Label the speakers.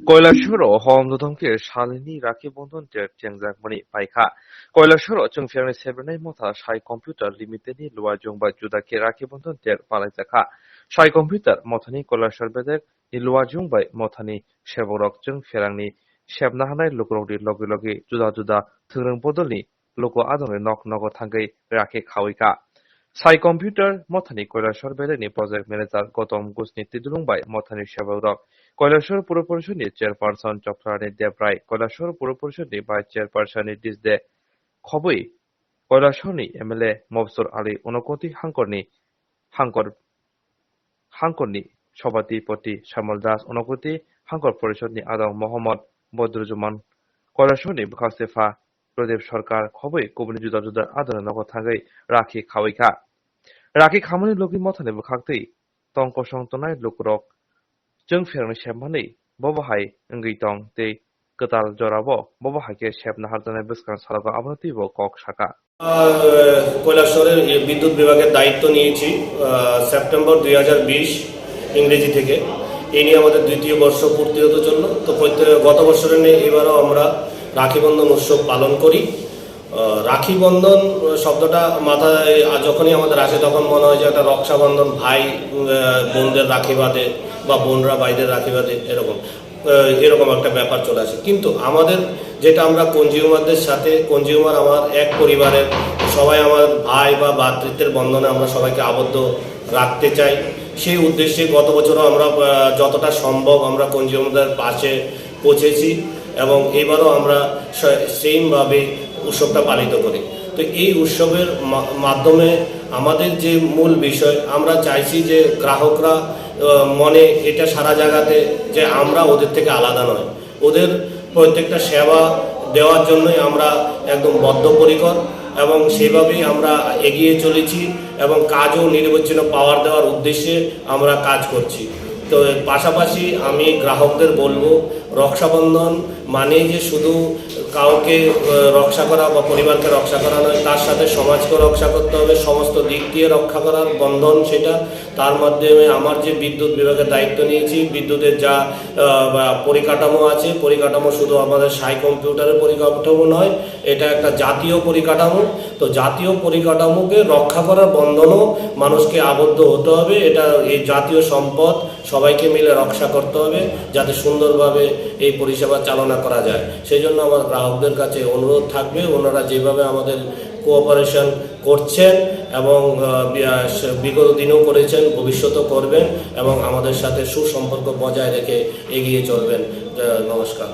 Speaker 1: কৈলাসহरआव हमदुदंके सालनि राखि बंधन चेंजाकमनि पाइखा কৈলাসহরआव चंफियांनि सेब्रेनाय मथा साइ कम्पिउटार लिमिटेडनि लुवाजुंबा जुदाके राखि बंधन पालाइजाखा साइ कम्पिउटार मथानि কৈলাসহর बेदेक नि लुवाजुंबाय मथानि सेबरक चंफियांनि सेबना हानाय लुकरंनि लगे लगे जुदा जुदा थोंरों बदलनि लुको आदंनि नक नगो थांगै राखि खावैखा साइ computer मथानि Kailashahar बेदेकनि project manager Gautam घोषनि तिदुलुंबाय मथानि सेबरक Kailashahar पुर परिषदनि चेयरपारसन चक्रानि देबराय কৈলাসহর पुर परिषदनि भाइस चेयरपारसननि दिसदे खबै কৈলাসহरनि एमएलए मबसुर आली उनकति हांकरनि सभापति श्यामल दास उनकति हांकर परिषदनि आदम मोहम्मद बद्रुज्जामान কৈলাসহरनि बखास्तेफा प्रदीप सरकार खबै गुबुन जुदा जुदा आदर नगद थांगै राखि खावैखा राखि खामनि लोगि मथानि बखाक्तै तंकसं तनाय लुकरक चंफियांनि सेबमानै बबाहाय ओंगैतं तै गोताल जराबो बबाहायके सेबना हारजानाय बसकां सालागा आबनतिबो कक साका
Speaker 2: কৈলাসহরের বিদ্যুৎ বিভাগের দায়িত্ব নিয়েছি সেপ্টেম্বর 2020 ইংরেজি থেকে। এই নিয়ে আমাদের দ্বিতীয় বর্ষ পূর্তি হতে চলল। তো গত বছরের নিয়ে এবারও আমরা রাখি বন্ধন উৎসব পালন করি। রাখি বন্ধন শব্দটা মাথায় যখনই আমাদের আসে তখন মনে হয় যে একটা রক্ষাবন্ধন, ভাই বোনদের রাখি বাঁধে বা বোনরা ভাইদের রাখি বাঁধে, এরকম একটা ব্যাপার চলে আসে। কিন্তু আমাদের যেটা আমরা কনজিউমারদের সাথে, কনজিউমার আমার এক পরিবারের সবাই আমার ভাই বা ভ্রাতৃত্বের বন্ধনে আমরা সবাইকে আবদ্ধ রাখতে চাই। সেই উদ্দেশ্যে গত বছরও আমরা যতটা সম্ভব আমরা কনজিউমারদের পাশে পৌঁছেছি এবং এবারও আমরা সেইমভাবে উৎসবটা পালিত করি। তো এই উৎসবের মাধ্যমে আমাদের যে মূল বিষয়, আমরা চাইছি যে গ্রাহকরা মনে এটা সারা জায়গাতে যে আমরা ওদের থেকে আলাদা নয়, ওদের প্রত্যেকটা সেবা দেওয়ার জন্যই আমরা একদম বদ্ধপরিকর এবং সেভাবেই আমরা এগিয়ে চলেছি এবং কাজও নিরবচ্ছিন্ন পাওয়ার দেওয়ার উদ্দেশ্যে আমরা কাজ করছি। তো পাশাপাশি আমি গ্রাহকদের বলবো, রক্ষাবন্ধন মানে যে শুধু কাউকে রক্ষা করা বা পরিবারকে রক্ষা করা নয়, তার সাথে সমাজকে রক্ষা করতে হবে, সমস্ত দিক দিয়ে রক্ষা করার বন্ধন সেটা। তার মাধ্যমে আমার যে বিদ্যুৎ বিভাগের দায়িত্ব নিয়েছি, বিদ্যুতের যা পরিকাঠামো আছে, পরিকাঠামো শুধু আমাদের সাই কম্পিউটারের পরিকাঠামো নয়, এটা একটা জাতীয় পরিকাঠামো। তো জাতীয় পরিকাঠামোকে রক্ষা করার বন্ধনও মানুষকে আবদ্ধ হতে হবে। এটা এই জাতীয় সম্পদ সবাইকে মিলে রক্ষা করতে হবে যাতে সুন্দরভাবে এই পরিষেবা চালনা করা যায়। সেই জন্য আমার গ্রাহকদের কাছে অনুরোধ থাকবে, ওনারা যেভাবে আমাদের কোঅপারেশন করছেন এবং বিগত দিনেও করেছেন, ভবিষ্যতেও করবেন এবং আমাদের সাথে সুসম্পর্ক বজায় রেখে এগিয়ে চলবেন। নমস্কার।